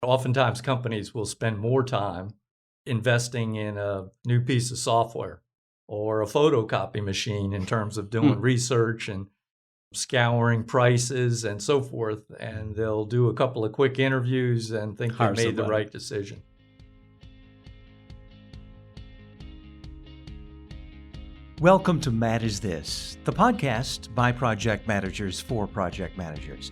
Oftentimes companies will spend more time investing in a new piece of software or a photocopy machine in terms of doing research and scouring prices and so forth, and they'll do a couple of quick interviews and think they made the right decision. Welcome to Manage This, the podcast by project managers for project managers.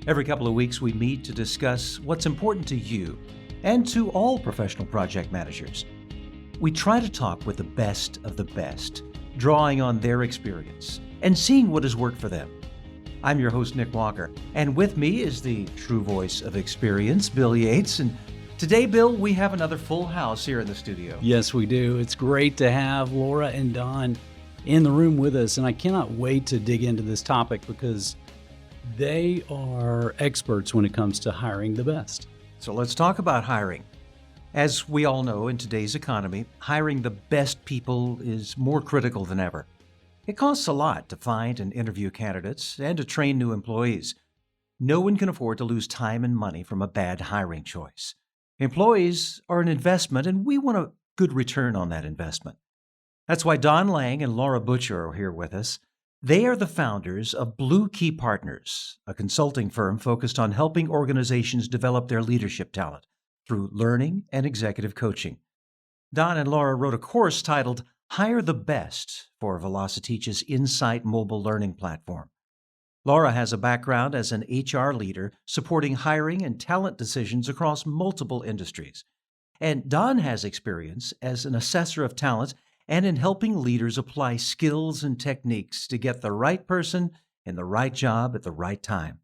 Every couple of weeks we meet to discuss what's important to you and to all professional project managers. We try to talk with the best of the best, drawing on their experience and seeing what has worked for them. I'm your host, Nick Walker, and with me is the true voice of experience, Bill Yates. And today, Bill, we have another full house here in the studio. Yes, we do. It's great to have Laura and Don in the room with us, and I cannot wait to dig into this topic because they are experts when it comes to hiring the best. So let's talk about hiring. As we all know, in today's economy, hiring the best people is more critical than ever. It costs a lot to find and interview candidates and to train new employees. No one can afford to lose time and money from a bad hiring choice. Employees are an investment, and we want a good return on that investment. That's why Don Lang and Laura Butcher are here with us. They are the founders of Blue Key Partners, a consulting firm focused on helping organizations develop their leadership talent through learning and executive coaching. Don and Laura wrote a course titled Hire the Best for Velociteach's InSite mobile learning platform. Laura has a background as an HR leader supporting hiring and talent decisions across multiple industries. And Don has experience as an assessor of talent and in helping leaders apply skills and techniques to get the right person in the right job at the right time.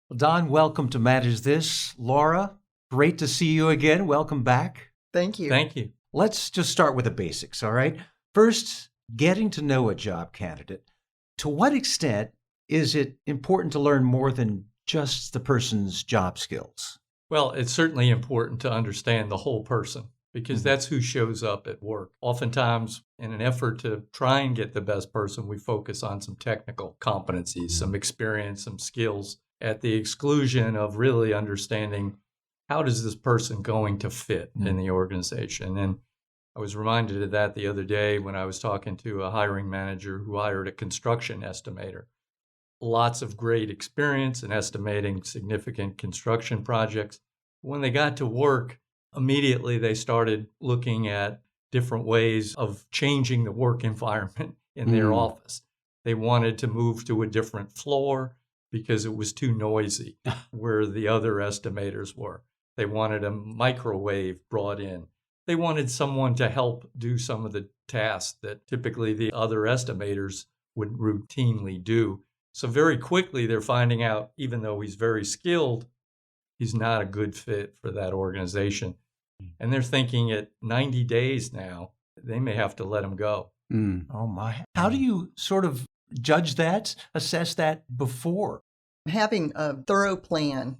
Well, Don, welcome to Manage This. Laura, great to see you again. Welcome back. Thank you. Thank you. Let's just start with the basics, all right? First, getting to know a job candidate. To what extent is it important to learn more than just the person's job skills? Well, it's certainly important to understand the whole person because that's who shows up at work. Oftentimes, in an effort to try and get the best person, we focus on some technical competencies, some experience, some skills, at the exclusion of really understanding how does this person going to fit in the organization. And I was reminded of that the other day when I was talking to a hiring manager who hired a construction estimator. Lots of great experience in estimating significant construction projects. When they got to work, immediately they started looking at different ways of changing the work environment in their office. They wanted to move to a different floor because it was too noisy where the other estimators were. They wanted a microwave brought in. They wanted someone to help do some of the tasks that typically the other estimators would routinely do. So very quickly, they're finding out, even though he's very skilled, he's not a good fit for that organization. And they're thinking at 90 days now, they may have to let him go. Oh my. How do you sort of judge that, assess that before? Having a thorough plan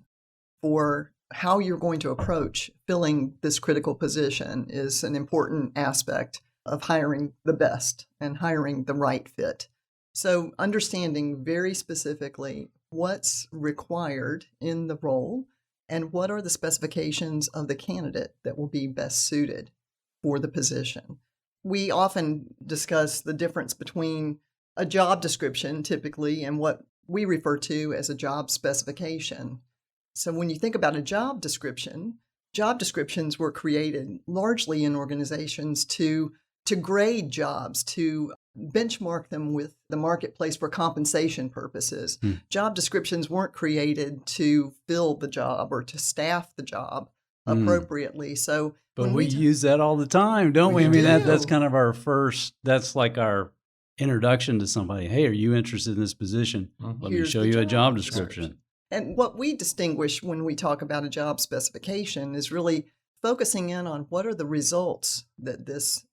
for how you're going to approach filling this critical position is an important aspect of hiring the best and hiring the right fit. So understanding very specifically what's required in the role and what are the specifications of the candidate that will be best suited for the position. We often discuss the difference between a job description typically and what we refer to as a job specification. So when you think about a job descriptions were created largely in organizations to grade jobs, to benchmark them with the marketplace for compensation purposes. Job descriptions weren't created to fill the job or to staff the job appropriately. So, but we use that all the time, don't we? I mean, do. that's kind of our first, that's like our introduction to somebody. Hey, are you interested in this position? Let me show you a job description. And what we distinguish when we talk about a job specification is really focusing in on what are the results that this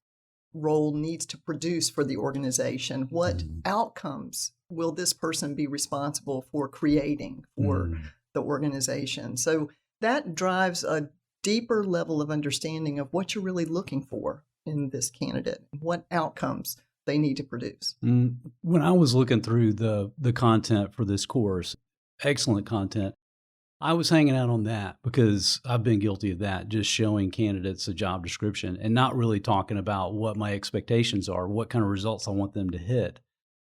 role needs to produce for the organization. What outcomes will this person be responsible for creating for the organization? So that drives a deeper level of understanding of what you're really looking for in this candidate, what outcomes they need to produce. When I was looking through the content for this course, excellent content, I was hanging out on that because I've been guilty of that, just showing candidates a job description and not really talking about what my expectations are, what kind of results I want them to hit.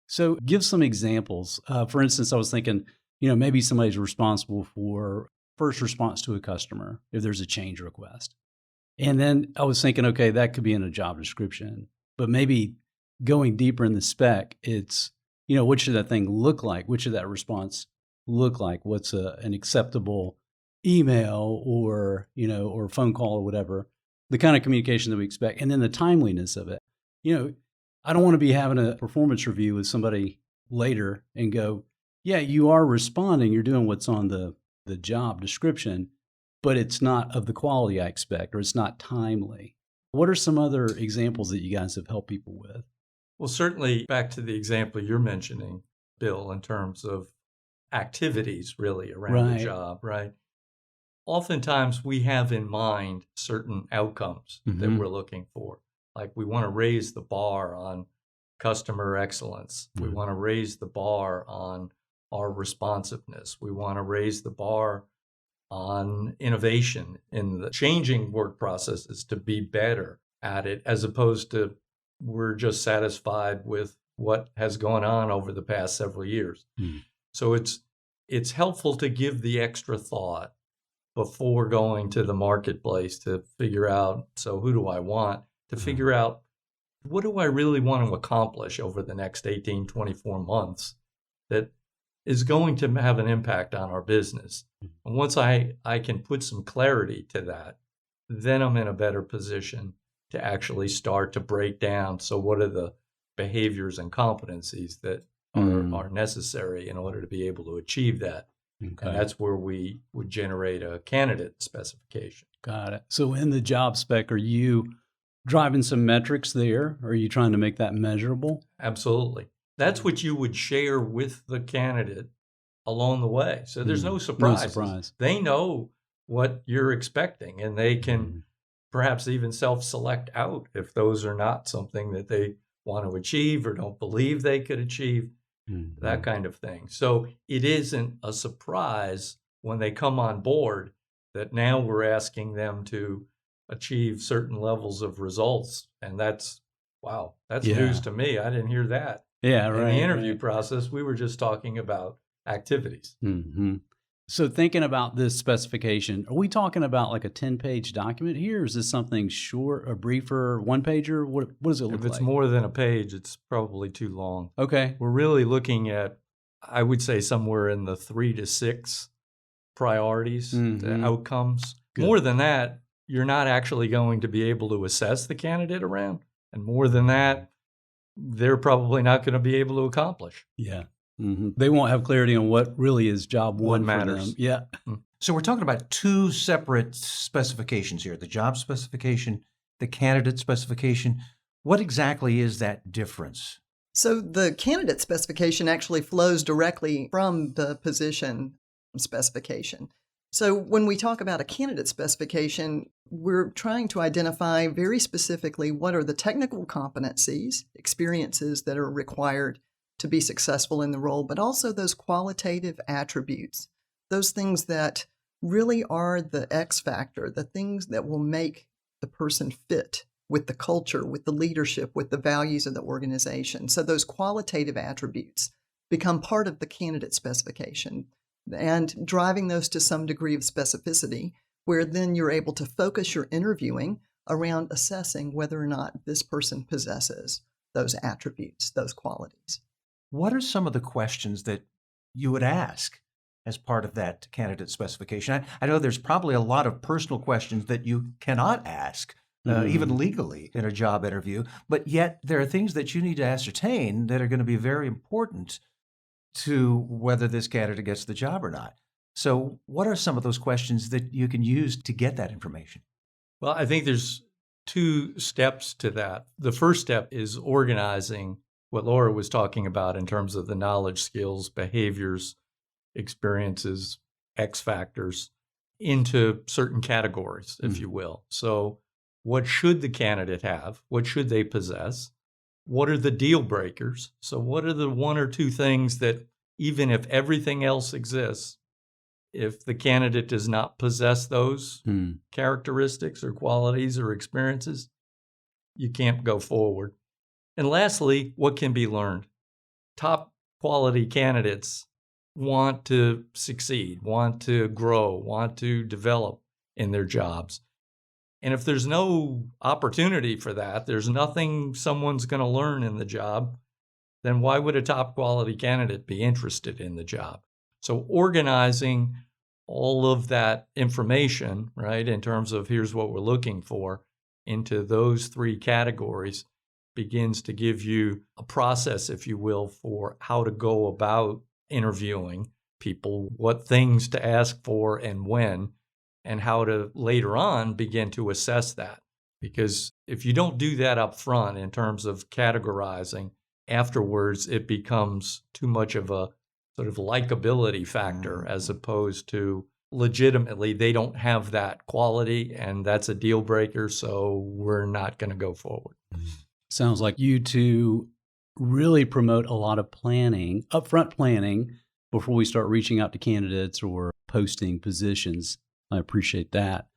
So give some examples. For instance, I was thinking, maybe somebody's responsible for first response to a customer if there's a change request. And then I was thinking, okay, that could be in a job description, but maybe going deeper in the spec, it's, what should that thing look like? What should that response look like? What's an acceptable email or phone call or whatever, the kind of communication that we expect, and then the timeliness of it. I don't want to be having a performance review with somebody later and go, yeah, you are responding, you're doing what's on the job description, but it's not of the quality I expect, or it's not timely. What are some other examples that you guys have helped people with? Well, certainly back to the example you're mentioning, Bill, in terms of activities really around the job, right? Oftentimes we have in mind certain outcomes that we're looking for. Like we want to raise the bar on customer excellence. We want to raise the bar on our responsiveness. We want to raise the bar on innovation in the changing work processes to be better at it, as opposed to we're just satisfied with what has gone on over the past several years. So it's helpful to give the extra thought before going to the marketplace to figure out, so who do I want? To figure out, what do I really want to accomplish over the next 18, 24 months that is going to have an impact on our business? And once I can put some clarity to that, then I'm in a better position to actually start to break down, so what are the behaviors and competencies that are necessary in order to be able to achieve that. Okay. And that's where we would generate a candidate specification. Got it. So in the job spec, are you driving some metrics there? Or are you trying to make that measurable? Absolutely. That's what you would share with the candidate along the way. So there's no surprises. No surprise. They know what you're expecting, and they can perhaps even self-select out if those are not something that they want to achieve or don't believe they could achieve, that kind of thing. So it isn't a surprise when they come on board that now we're asking them to achieve certain levels of results. And that's news to me. I didn't hear that. Yeah, right. In the interview process, we were just talking about activities. So thinking about this specification, are we talking about like a 10-page document here? Or is this something short, a briefer, one-pager? What does it look like? If it's more than a page, it's probably too long. Okay. We're really looking at, I would say, somewhere in the 3 to 6 priorities, the outcomes. Good. More than that, you're not actually going to be able to assess the candidate around. And more than that, they're probably not going to be able to accomplish. Yeah. They won't have clarity on what really is job one for them. Yeah. So we're talking about two separate specifications here, the job specification, the candidate specification. What exactly is that difference? So the candidate specification actually flows directly from the position specification. So when we talk about a candidate specification, we're trying to identify very specifically what are the technical competencies, experiences that are required to be successful in the role, but also those qualitative attributes, those things that really are the X factor, the things that will make the person fit with the culture, with the leadership, with the values of the organization. So those qualitative attributes become part of the candidate specification, and driving those to some degree of specificity, where then you're able to focus your interviewing around assessing whether or not this person possesses those attributes, those qualities. What are some of the questions that you would ask as part of that candidate specification? I know there's probably a lot of personal questions that you cannot ask, even legally, in a job interview, but yet there are things that you need to ascertain that are going to be very important to whether this candidate gets the job or not. So what are some of those questions that you can use to get that information? Well, I think there's 2 steps to that. The first step is organizing what Laura was talking about in terms of the knowledge, skills, behaviors, experiences, X factors into certain categories, if you will. So what should the candidate have? What should they possess? What are the deal breakers? So what are the 1 or 2 things that even if everything else exists, If the candidate does not possess those characteristics or qualities or experiences, you can't go forward. And lastly, what can be learned? Top quality candidates want to succeed, want to grow, want to develop in their jobs. And if there's no opportunity for that, there's nothing someone's going to learn in the job, then why would a top quality candidate be interested in the job? So organizing all of that information, right, in terms of here's what we're looking for, into those three categories begins to give you a process, if you will, for how to go about interviewing people, what things to ask for and when, and how to later on begin to assess that. Because if you don't do that up front in terms of categorizing, afterwards it becomes too much of a sort of likability factor as opposed to legitimately they don't have that quality and that's a deal breaker, so we're not going to go forward. Sounds like you two really promote a lot of planning, upfront planning, before we start reaching out to candidates or posting positions. I appreciate that.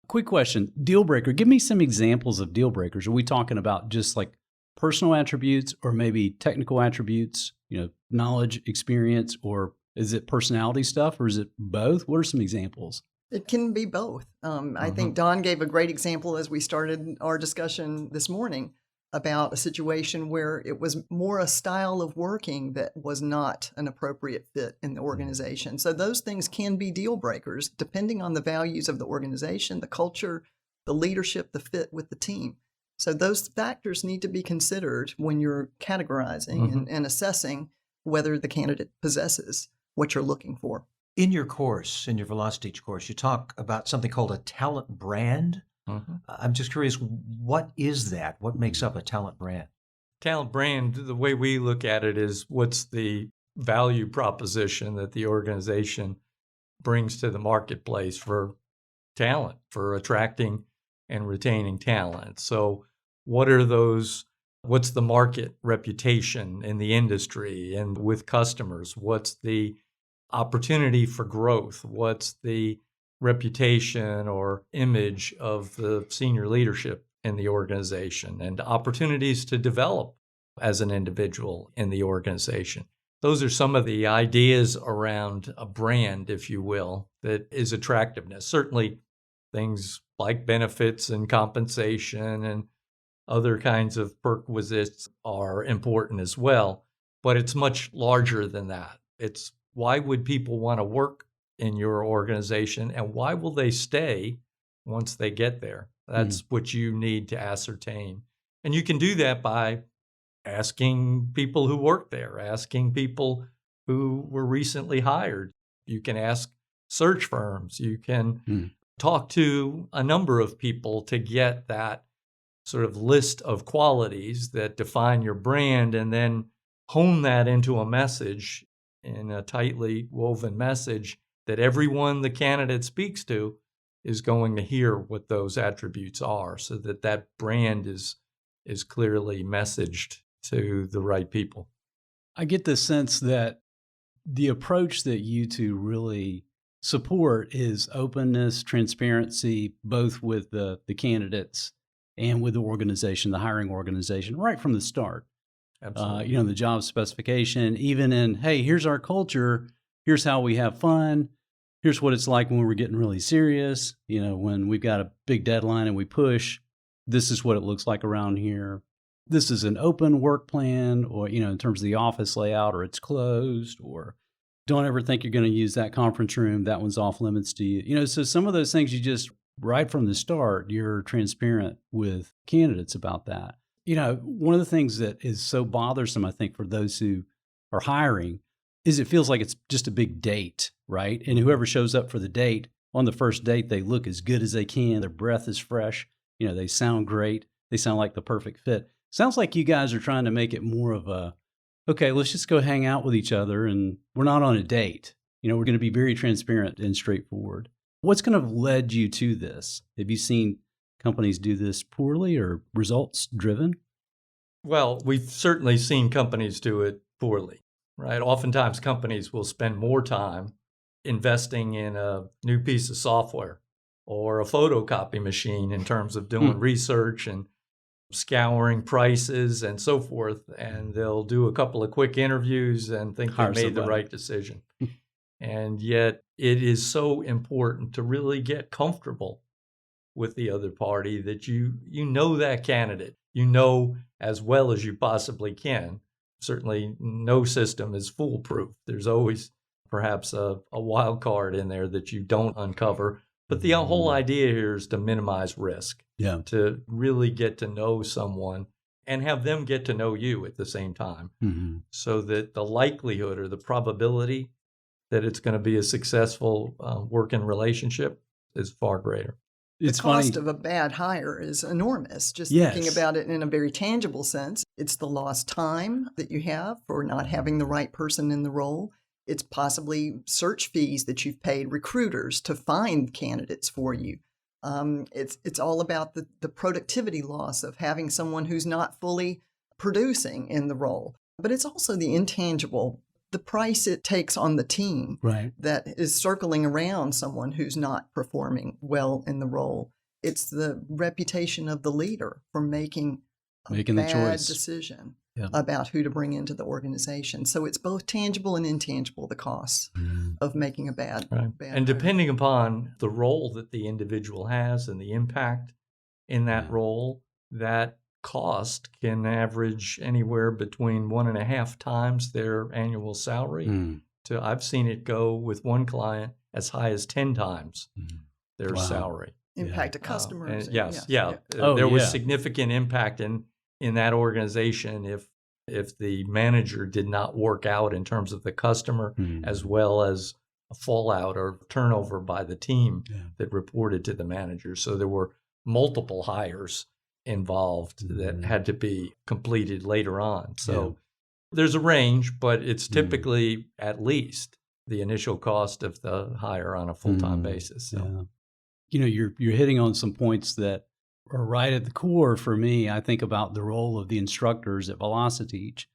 Quick question, deal breaker. Give me some examples of deal breakers. Are we talking about just like personal attributes or maybe technical attributes, knowledge, experience, or is it personality stuff or is it both? What are some examples? It can be both. I think Don gave a great example as we started our discussion this morning about a situation where it was more a style of working that was not an appropriate fit in the organization. So those things can be deal breakers depending on the values of the organization, the culture, the leadership, the fit with the team. So those factors need to be considered when you're categorizing and assessing whether the candidate possesses what you're looking for. In your course, in your Velociteach course, you talk about something called a talent brand. I'm just curious, what is that? What makes up a talent brand? Talent brand, the way we look at it is what's the value proposition that the organization brings to the marketplace for talent, for attracting and retaining talent. So what are those, what's the market reputation in the industry and with customers? What's the opportunity for growth? What's the reputation or image of the senior leadership in the organization and opportunities to develop as an individual in the organization? Those are some of the ideas around a brand, if you will, that is attractiveness. Certainly things like benefits and compensation and other kinds of perquisites are important as well, but it's much larger than that. It's why would people want to work in your organization and why will they stay once they get there? That's what you need to ascertain. And you can do that by asking people who work there, asking people who were recently hired. You can ask search firms. You can talk to a number of people to get that sort of list of qualities that define your brand and then hone that into a message in a tightly woven message that everyone the candidate speaks to is going to hear what those attributes are so that that brand is clearly messaged to the right people. I get the sense that the approach that you two really support is openness, transparency, both with the candidates and with the organization, the hiring organization, right from the start. Absolutely. The job specification, even in, hey, here's our culture, here's how we have fun, here's what it's like when we're getting really serious, when we've got a big deadline and we push, this is what it looks like around here. This is an open work plan, or, in terms of the office layout, or it's closed, or don't ever think you're going to use that conference room, that one's off limits to you. So some of those things you just, right from the start, you're transparent with candidates about that. One of the things that is so bothersome, I think, for those who are hiring is it feels like it's just a big date, right? And whoever shows up for the date, on the first date, they look as good as they can. Their breath is fresh. They sound great. They sound like the perfect fit. Sounds like you guys are trying to make it more of a, okay, let's just go hang out with each other and we're not on a date. We're going to be very transparent and straightforward. What's kind of led you to this? Have you seen companies do this poorly or results driven? Well, we've certainly seen companies do it poorly, right? Oftentimes companies will spend more time investing in a new piece of software or a photocopy machine in terms of doing research and scouring prices and so forth. And they'll do a couple of quick interviews and think they made the right decision. And yet it is so important to really get comfortable with the other party that you know that candidate, you know as well as you possibly can. Certainly no system is foolproof. There's always perhaps a wild card in there that you don't uncover. But the whole idea here is to minimize risk, to really get to know someone and have them get to know you at the same time, so that the likelihood or the probability that it's going to be a successful working relationship is far greater. The cost of a bad hire is enormous. Just thinking about it in a very tangible sense, it's the lost time that you have for not having the right person in the role. It's possibly search fees that you've paid recruiters to find candidates for you. It's all about the productivity loss of having someone who's not fully producing in the role. But it's also the intangible, the price it takes on the team that is circling around someone who's not performing well in the role. It's the reputation of the leader for making a bad decision about who to bring into the organization. So it's both tangible and intangible, the costs of making a bad and depending upon the role that the individual has and the impact in that role, that cost can average anywhere between 1.5 times their annual salary to, I've seen it go with one client as high as 10 times their salary. Impact to customers. There was significant impact in that organization if the manager did not work out in terms of the customer as well as a fallout or turnover by the team that reported to the manager. So there were multiple hires involved that had to be completed later on. So there's a range, but it's typically at least the initial cost of the hire on a full-time basis. So. You know, you're hitting on some points that are right at the core for me. I think about the role of the instructors at Velociteach.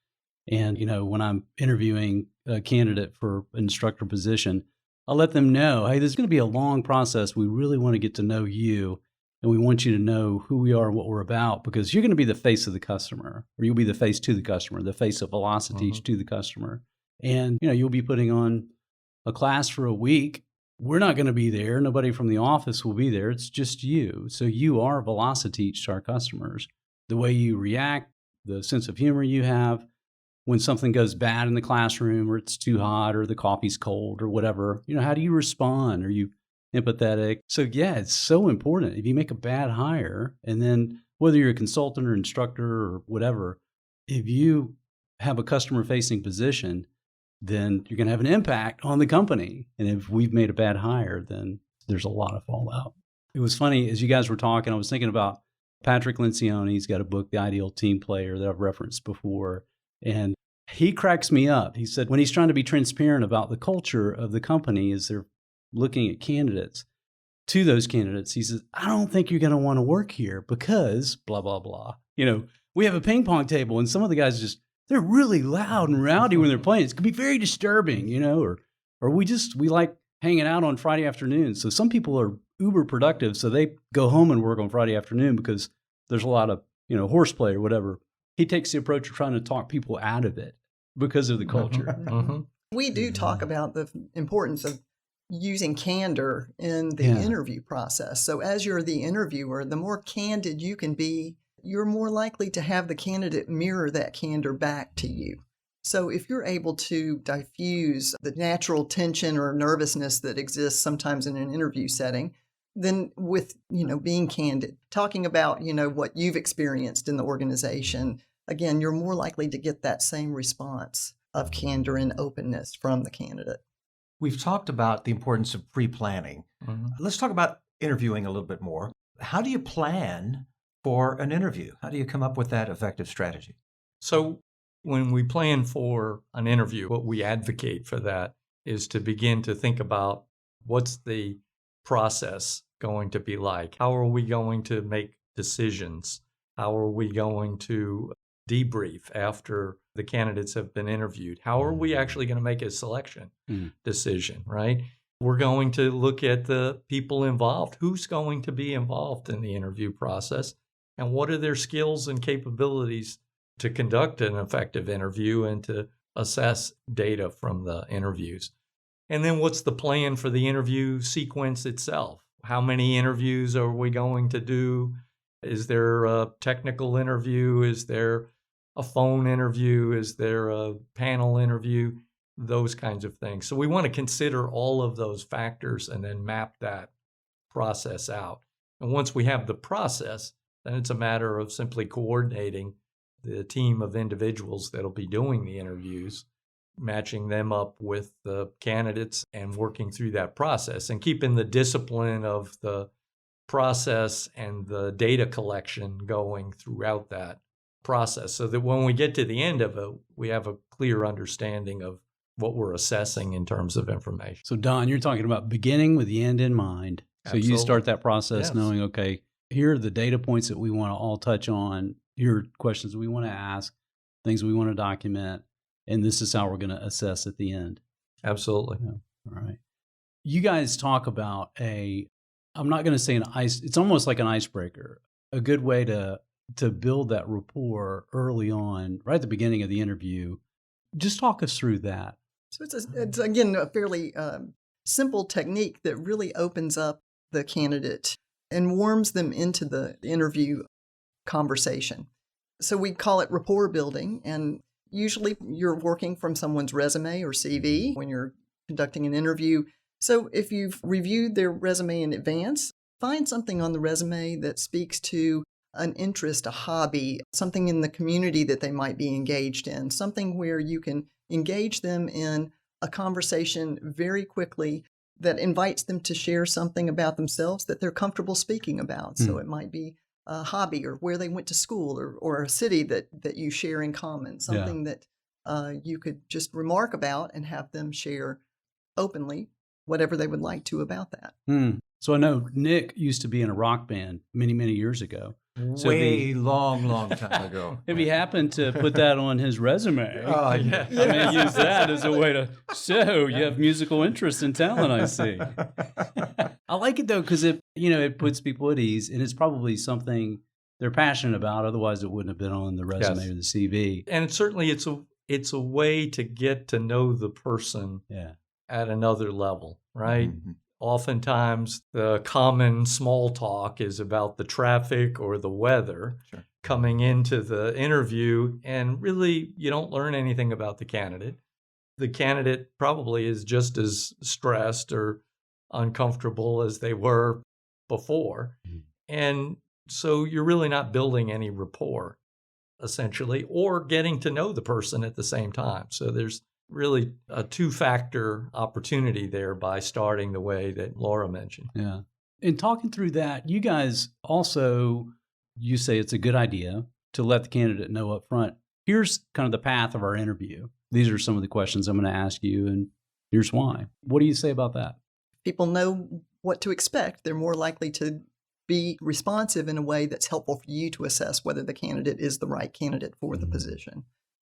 And, you know, when I'm interviewing a candidate for an instructor position, I'll let them know, hey, this is going to be a long process. We really want to get to know you. And we want you to know who we are and what we're about, because you're going to be the face of the customer, or you'll be the face to the customer, the face of Velociteach to the customer. And, you know, you'll be putting on a class for a week. We're not going to be there. Nobody from the office will be there. It's just you. So you are Velociteach to our customers. The way you react, the sense of humor you have when something goes bad in the classroom, or it's too hot, or the coffee's cold, or whatever, you know, how do you respond? Are you empathetic? So it's so important. If you make a bad hire, and then whether you're a consultant or instructor or whatever, if you have a customer facing position, then you're going to have an impact on the company. And if we've made a bad hire, then there's a lot of fallout. It was funny, as you guys were talking, I was thinking about Patrick Lencioni. He's got a book, The Ideal Team Player, that I've referenced before. And he cracks me up. He said when he's trying to be transparent about the culture of the company as they're looking at candidates, to those candidates, he says, I don't think you're going to want to work here because blah, blah, blah. You know, we have a ping pong table and some of the guys they're really loud and rowdy when they're playing. It can be very disturbing, you know, or we like hanging out on Friday afternoons. So some people are uber productive. So they go home and work on Friday afternoon because there's a lot of, you know, horseplay or whatever. He takes the approach of trying to talk people out of it because of the culture. We do talk about the importance of using candor in the interview process. So as you're the interviewer, the more candid you can be, you're more likely to have the candidate mirror that candor back to you. So if you're able to diffuse the natural tension or nervousness that exists sometimes in an interview setting, then with, you know, being candid, talking about, you know, what you've experienced in the organization, again, you're more likely to get that same response of candor and openness from the candidate. We've talked about the importance of pre-planning. Let's talk about interviewing a little bit more. How do you plan for an interview? How do you come up with that effective strategy? So when we plan for an interview, what we advocate for that is to begin to think about what's the process going to be like? How are we going to make decisions? How are we going to debrief after the candidates have been interviewed? How are we actually going to make a selection decision, right? We're going to look at the people involved. Who's going to be involved in the interview process? And what are their skills and capabilities to conduct an effective interview and to assess data from the interviews? And then what's the plan for the interview sequence itself? How many interviews are we going to do? Is there a technical interview? Is there a phone interview? Is there a panel interview? Those kinds of things. So we want to consider all of those factors and then map that process out. And once we have the process, then it's a matter of simply coordinating the team of individuals that'll be doing the interviews, matching them up with the candidates and working through that process and keeping the discipline of the process and the data collection going throughout that process so that when we get to the end of it, we have a clear understanding of what we're assessing in terms of information. So, Don, you're talking about beginning with the end in mind. So Absolutely. you start that process Yes. knowing, okay, here are the data points that we want to all touch on. Here are questions we want to ask, things we want to document, and this is how we're going to assess at the end. Absolutely. Yeah. All right. You guys talk about I'm not going to say it's almost like an icebreaker, a good way to build that rapport early on, right at the beginning of the interview. Just talk us through that. So it's again, a fairly simple technique that really opens up the candidate and warms them into the interview conversation. So we call it rapport building. And usually you're working from someone's resume or CV when you're conducting an interview. So if you've reviewed their resume in advance, find something on the resume that speaks to an interest, a hobby, something in the community that they might be engaged in, something where you can engage them in a conversation very quickly that invites them to share something about themselves that they're comfortable speaking about. So it might be a hobby or where they went to school or a city that you share in common, something that you could just remark about and have them share openly whatever they would like to about that. So I know Nick used to be in a rock band many, many years ago. So long time ago. If he happened to put that on his resume, Yeah. I may use that as a way to, so you have musical interest and talent, I see. I like it though, because it puts people at ease, and it's probably something they're passionate about. Otherwise it wouldn't have been on the resume or the CV. And certainly it's a way to get to know the person at another level, right? Mm-hmm. Oftentimes, the common small talk is about the traffic or the weather coming into the interview, and really, you don't learn anything about the candidate. The candidate probably is just as stressed or uncomfortable as they were before. Mm-hmm. And so you're really not building any rapport, essentially, or getting to know the person at the same time. So there's really a two-factor opportunity there by starting the way that Laura mentioned. Yeah. In talking through that, you guys also, you say it's a good idea to let the candidate know up front, here's kind of the path of our interview. These are some of the questions I'm going to ask you, and here's why. What do you say about that? People know what to expect. They're more likely to be responsive in a way that's helpful for you to assess whether the candidate is the right candidate for the position.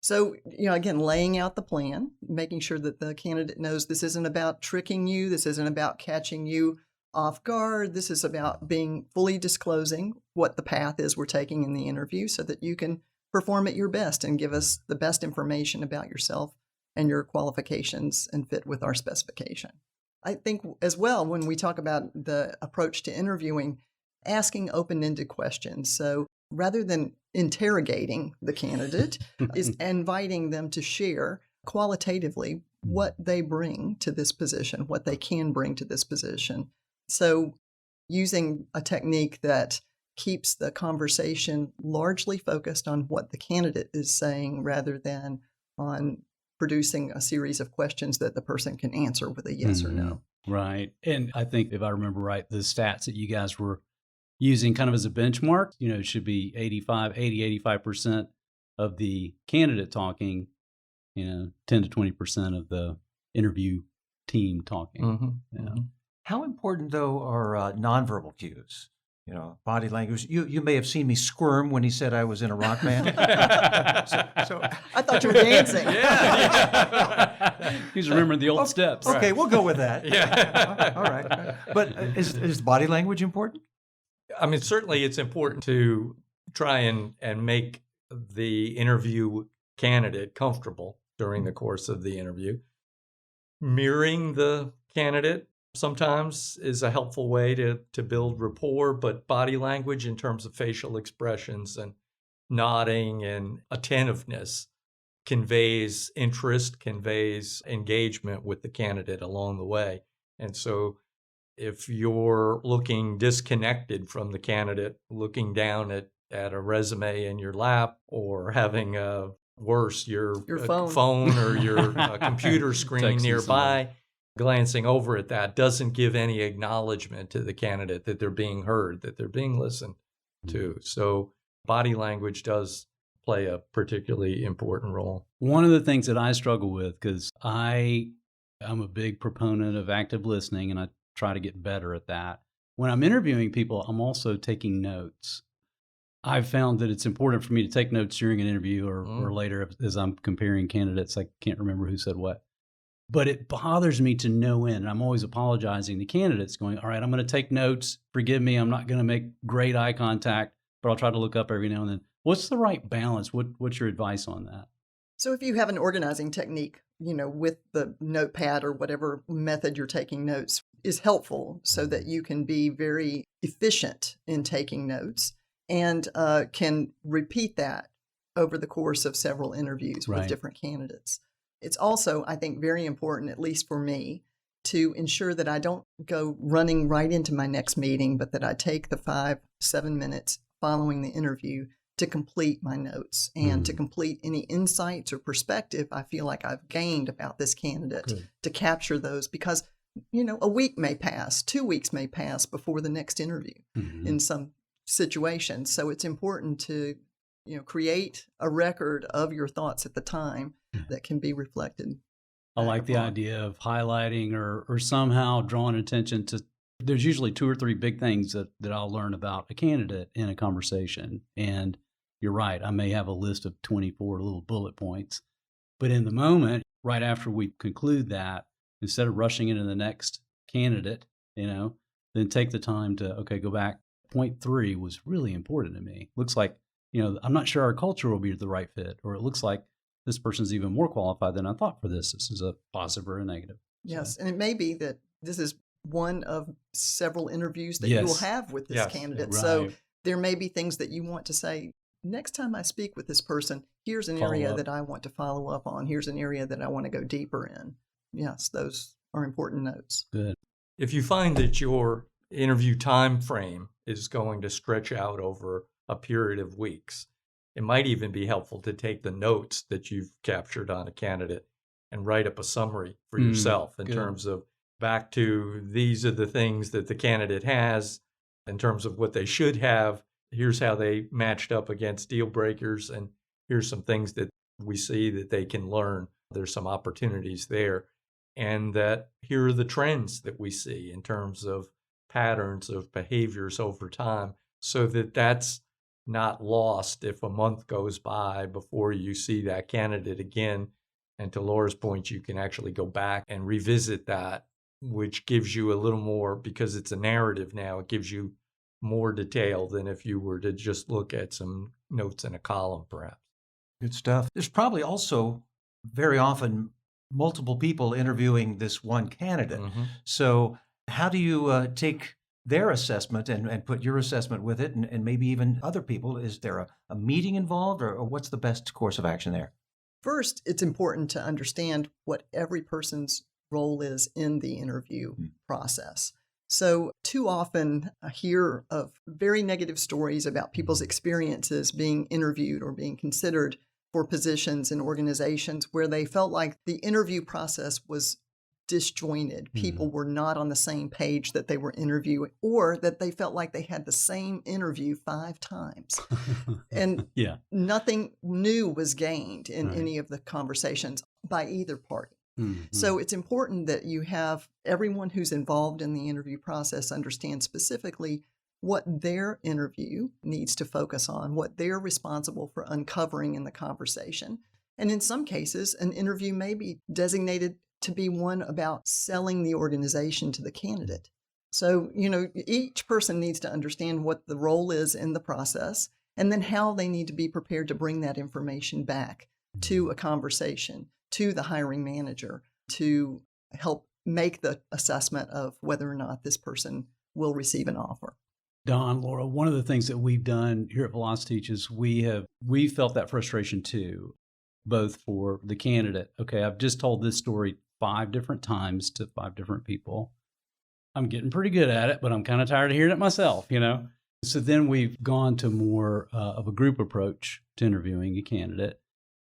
So, again, laying out the plan, making sure that the candidate knows this isn't about tricking you. This isn't about catching you off guard. This is about being fully disclosing what the path is we're taking in the interview so that you can perform at your best and give us the best information about yourself and your qualifications and fit with our specification. I think as well, when we talk about the approach to interviewing, asking open-ended questions. So rather than interrogating the candidate, is inviting them to share qualitatively what they bring to this position, what they can bring to this position. So using a technique that keeps the conversation largely focused on what the candidate is saying rather than on producing a series of questions that the person can answer with a yes or no. Right. And I think if I remember right, the stats that you guys were using kind of as a benchmark, it should be 85% of the candidate talking, 10 to 20% of the interview team talking. Mm-hmm. Yeah. How important, though, are nonverbal cues? body language. You may have seen me squirm when he said I was in a rock band. So I thought you were dancing. He's remembering the old steps. Okay, we'll go with that. Yeah. All right. But is body language important? I mean, certainly it's important to try and make the interview candidate comfortable during the course of the interview. Mirroring the candidate sometimes is a helpful way to build rapport, but body language in terms of facial expressions and nodding and attentiveness conveys interest, conveys engagement with the candidate along the way. And so if you're looking disconnected from the candidate, looking down at a resume in your lap, or having your phone or your computer screen nearby, glancing over at that doesn't give any acknowledgement to the candidate that they're being heard, that they're being listened to. So body language does play a particularly important role. One of the things that I struggle with, because I'm a big proponent of active listening, and I try to get better at that. When I'm interviewing people, I'm also taking notes. I've found that it's important for me to take notes during an interview or later as I'm comparing candidates. I can't remember who said what. But it bothers me to no end. And I'm always apologizing to candidates going, all right, I'm going to take notes. Forgive me. I'm not going to make great eye contact, but I'll try to look up every now and then. What's the right balance? What's your advice on that? So if you have an organizing technique, with the notepad or whatever method you're taking notes is helpful so that you can be very efficient in taking notes and can repeat that over the course of several interviews with different candidates. It's also, I think, very important, at least for me, to ensure that I don't go running right into my next meeting, but that I take the 5-7 minutes following the interview to complete my notes and to complete any insights or perspective I feel like I've gained about this candidate, to capture those, because, a week may pass, 2 weeks may pass before the next interview in some situations. So it's important to, create a record of your thoughts at the time that can be reflected. I like the idea of highlighting or somehow drawing attention to, there's usually 2 or 3 big things that I'll learn about a candidate in a conversation. And you're right, I may have a list of 24 little bullet points, but in the moment, right after we conclude that, instead of rushing into the next candidate, then take the time to, go back. Point 3 was really important to me. Looks like, I'm not sure our culture will be the right fit, or it looks like this person's even more qualified than I thought for this. This is a positive or a negative. Yes, and it may be that this is one of several interviews that you will have with this candidate. Right. So there may be things that you want to say, next time I speak with this person, here's an area that I want to follow up on. Here's an area that I want to go deeper in. Yes, those are important notes. Good. If you find that your interview time frame is going to stretch out over a period of weeks, it might even be helpful to take the notes that you've captured on a candidate and write up a summary for yourself in terms of back to, these are the things that the candidate has in terms of what they should have. Here's how they matched up against deal breakers, and here's some things that we see that they can learn. There's some opportunities there, and that here are the trends that we see in terms of patterns of behaviors over time, so that that's not lost if a month goes by before you see that candidate again. And to Laura's point, you can actually go back and revisit that, which gives you a little more, because it's a narrative now, it gives you more detail than if you were to just look at some notes in a column, perhaps. Good stuff. There's probably also very often multiple people interviewing this one candidate. So how do you take their assessment and put your assessment with it, and maybe even other people? Is there a meeting involved, or what's the best course of action there? First, it's important to understand what every person's role is in the interview process. So too often I hear of very negative stories about people's experiences being interviewed or being considered for positions in organizations where they felt like the interview process was disjointed. People were not on the same page that they were interviewing, or that they felt like they had the same interview 5 times. And nothing new was gained in any of the conversations by either party. So it's important that you have everyone who's involved in the interview process understand specifically what their interview needs to focus on, what they're responsible for uncovering in the conversation. And in some cases, an interview may be designated to be one about selling the organization to the candidate. So, each person needs to understand what the role is in the process and then how they need to be prepared to bring that information back to a conversation, to the hiring manager, to help make the assessment of whether or not this person will receive an offer. Don, Laura, one of the things that we've done here at Velociteach is we felt that frustration too, both for the candidate. Okay, I've just told this story 5 different times to 5 different people. I'm getting pretty good at it, but I'm kind of tired of hearing it myself, So then we've gone to more of a group approach to interviewing a candidate.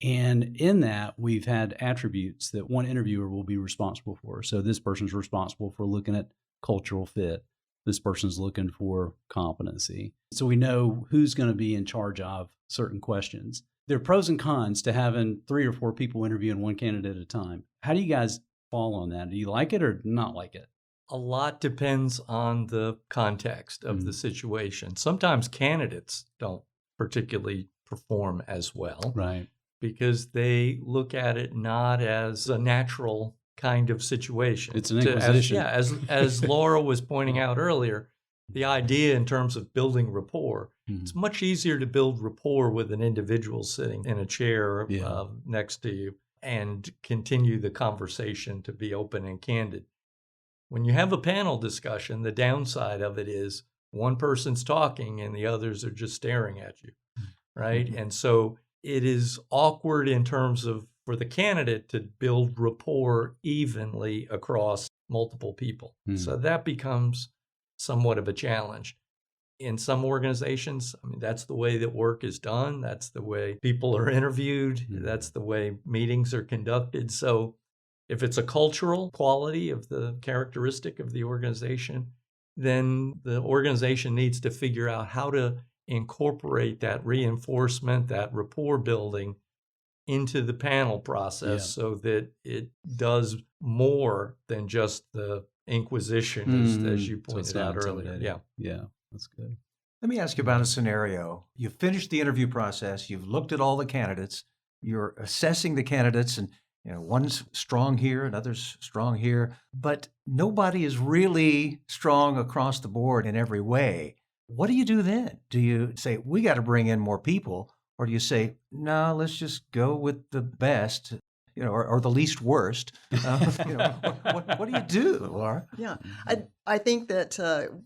And in that, we've had attributes that one interviewer will be responsible for. So this person's responsible for looking at cultural fit. This person's looking for competency. So we know who's going to be in charge of certain questions. There are pros and cons to having 3 or 4 people interviewing one candidate at a time. How do you guys fall on that? Do you like it or not like it? A lot depends on the context of the situation. Sometimes candidates don't particularly perform as well. Right. Because they look at it not as a natural kind of situation. It's an inquisition. As Laura was pointing out earlier, the idea in terms of building rapport, it's much easier to build rapport with an individual sitting in a chair next to you and continue the conversation to be open and candid. When you have a panel discussion, the downside of it is one person's talking and the others are just staring at you, right? And so it is awkward in terms of for the candidate to build rapport evenly across multiple people. So that becomes somewhat of a challenge. In some organizations, that's the way that work is done. That's the way people are interviewed. That's the way meetings are conducted. So if it's a cultural quality of the characteristic of the organization, then the organization needs to figure out how to incorporate that reinforcement, that rapport building into the panel process so that it does more than just the inquisition, as you pointed out earlier. Yeah, that's good. Let me ask you about a scenario. You've finished the interview process. You've looked at all the candidates. You're assessing the candidates, and one's strong here, another's strong here, but nobody is really strong across the board in every way. What do you do then? Do you say, we got to bring in more people? Or do you say, no, let's just go with the best, or the least worst? What do you do, Laura? Yeah, I think that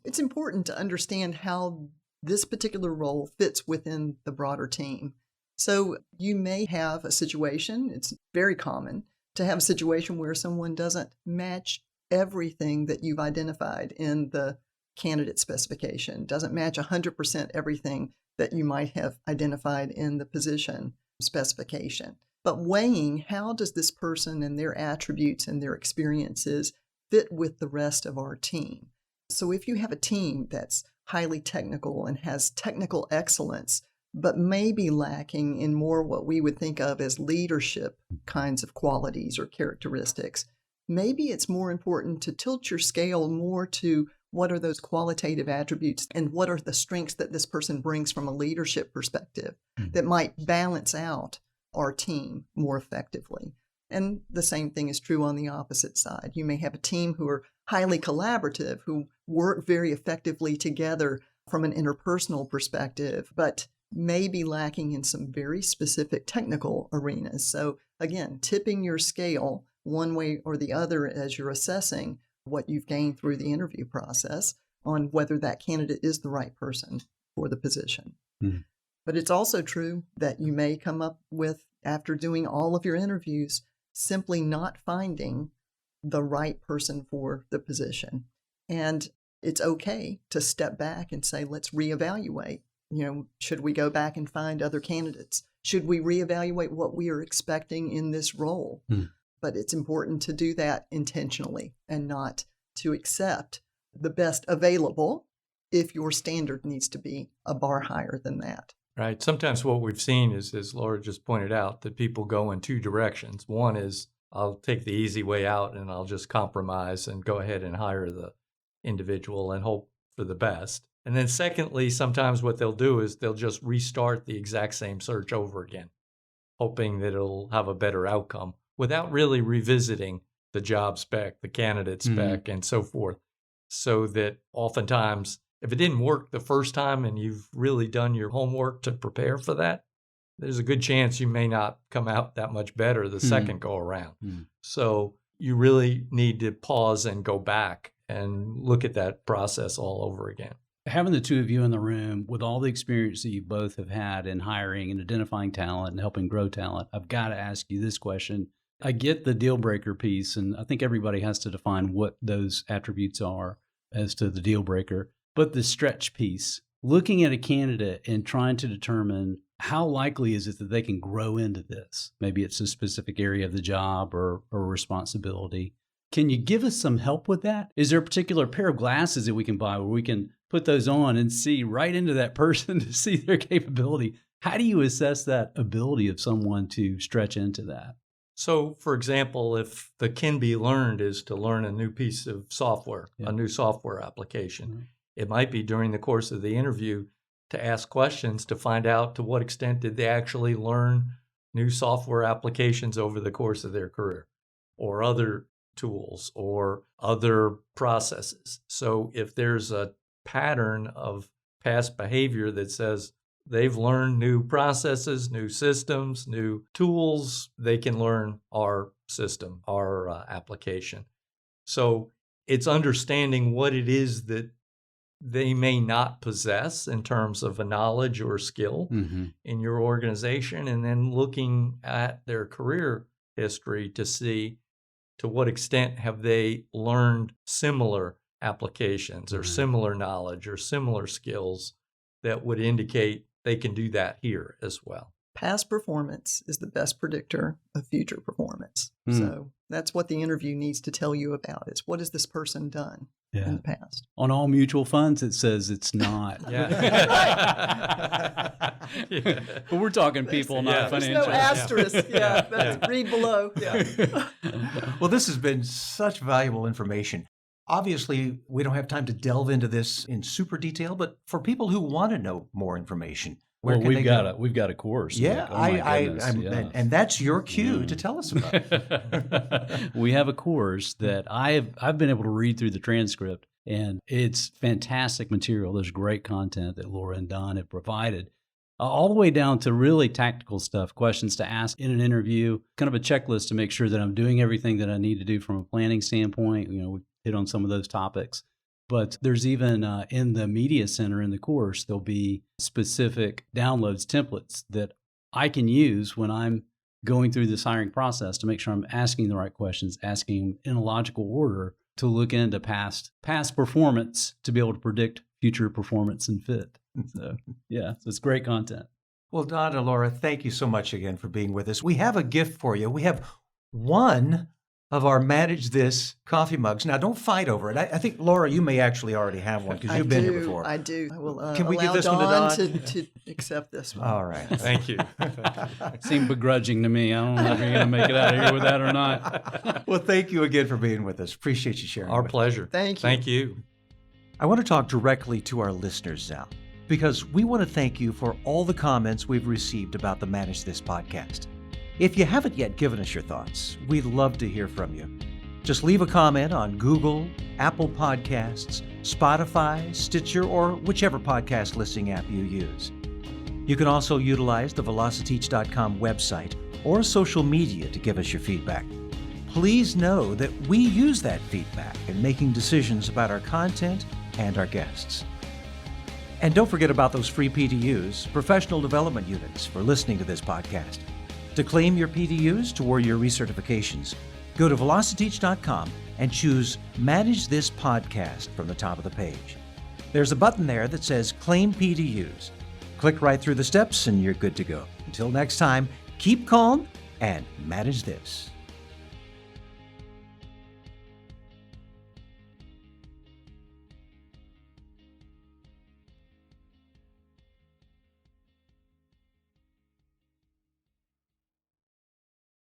it's important to understand how this particular role fits within the broader team. So you may have a situation, it's very common to have a situation where someone doesn't match everything that you've identified in the candidate specification, doesn't match 100% everything that you might have identified in the position specification. But weighing how does this person and their attributes and their experiences fit with the rest of our team? So if you have a team that's highly technical and has technical excellence, but may be lacking in more what we would think of as leadership kinds of qualities or characteristics, maybe it's more important to tilt your scale more to what are those qualitative attributes and what are the strengths that this person brings from a leadership perspective that might balance out our team more effectively. And the same thing is true on the opposite side. You may have a team who are highly collaborative, who work very effectively together from an interpersonal perspective, but may be lacking in some very specific technical arenas. So again, tipping your scale one way or the other as you're assessing what you've gained through the interview process on whether that candidate is the right person for the position. But it's also true that you may come up with, after doing all of your interviews, simply not finding the right person for the position. And it's okay to step back and say, let's reevaluate. Should we go back and find other candidates? Should we reevaluate what we are expecting in this role? But it's important to do that intentionally and not to accept the best available if your standard needs to be a bar higher than that. Right. Sometimes what we've seen is, as Laura just pointed out, that people go in 2 directions. One is, I'll take the easy way out and I'll just compromise and go ahead and hire the individual and hope for the best. And then secondly, sometimes what they'll do is they'll just restart the exact same search over again, hoping that it'll have a better outcome without really revisiting the job spec, the candidate spec, and so forth. So that oftentimes, if it didn't work the first time and you've really done your homework to prepare for that, there's a good chance you may not come out that much better the second go around. So you really need to pause and go back and look at that process all over again. Having the two of you in the room with all the experience that you both have had in hiring and identifying talent and helping grow talent, I've got to ask you this question. I get the deal breaker piece, and I think everybody has to define what those attributes are as to the deal breaker. But the stretch piece, looking at a candidate and trying to determine how likely is it that they can grow into this? Maybe it's a specific area of the job or responsibility. Can you give us some help with that? Is there a particular pair of glasses that we can buy where we can put those on and see right into that person to see their capability? How do you assess that ability of someone to stretch into that? So, for example, if the can be learned is to learn a new piece of software, a new software application, it might be during the course of the interview to ask questions to find out to what extent did they actually learn new software applications over the course of their career, or other tools or other processes. So if there's a pattern of past behavior that says they've learned new processes, new systems, new tools, they can learn our system, our application. So it's understanding what it is that they may not possess in terms of a knowledge or skill in your organization, and then looking at their career history to see to what extent have they learned similar applications or similar knowledge or similar skills that would indicate they can do that here as well. Past performance is the best predictor of future performance. So that's what the interview needs to tell you about, is what has this person done in the past. On all mutual funds, it says it's not. But we're talking people, not financial. There's no asterisk. That's read below. Well, this has been such valuable information. Obviously, we don't have time to delve into this in super detail, but for people who want to know more information, where can they go? We've got a course. Yeah, and that's your cue to tell us about it. We have a course that I've been able to read through the transcript, and it's fantastic material. There's great content that Laura and Don have provided, all the way down to really tactical stuff, questions to ask in an interview, kind of a checklist to make sure that I'm doing everything that I need to do from a planning standpoint. We hit on some of those topics. But there's even in the media center in the course, there'll be specific downloads templates that I can use when I'm going through this hiring process to make sure I'm asking the right questions, asking in a logical order to look into past performance to be able to predict future performance and fit. So it's great content. Well, Don and Laura, thank you so much again for being with us. We have a gift for you. We have one of our Manage This coffee mugs. Now, don't fight over it. I think, Laura, you may actually already have one because you've been here before. I do. I will Can we give this Don one to Don? to accept this one. All right. Thank you. Seemed begrudging to me. I don't know if you're going to make it out of here with that or not. Well, thank you again for being with us. Appreciate you sharing. Our with pleasure. Thank you. Thank you. I want to talk directly to our listeners now, because we want to thank you for all the comments we've received about the Manage This podcast. If you haven't yet given us your thoughts, we'd love to hear from you. Just leave a comment on Google, Apple Podcasts, Spotify, Stitcher, or whichever podcast listening app you use. You can also utilize the Velociteach.com website or social media to give us your feedback. Please know that we use that feedback in making decisions about our content and our guests. And don't forget about those free PDUs, professional development units, for listening to this podcast. To claim your PDUs toward your recertifications, go to Velociteach.com and choose Manage This Podcast from the top of the page. There's a button there that says Claim PDUs. Click right through the steps and you're good to go. Until next time, keep calm and manage this.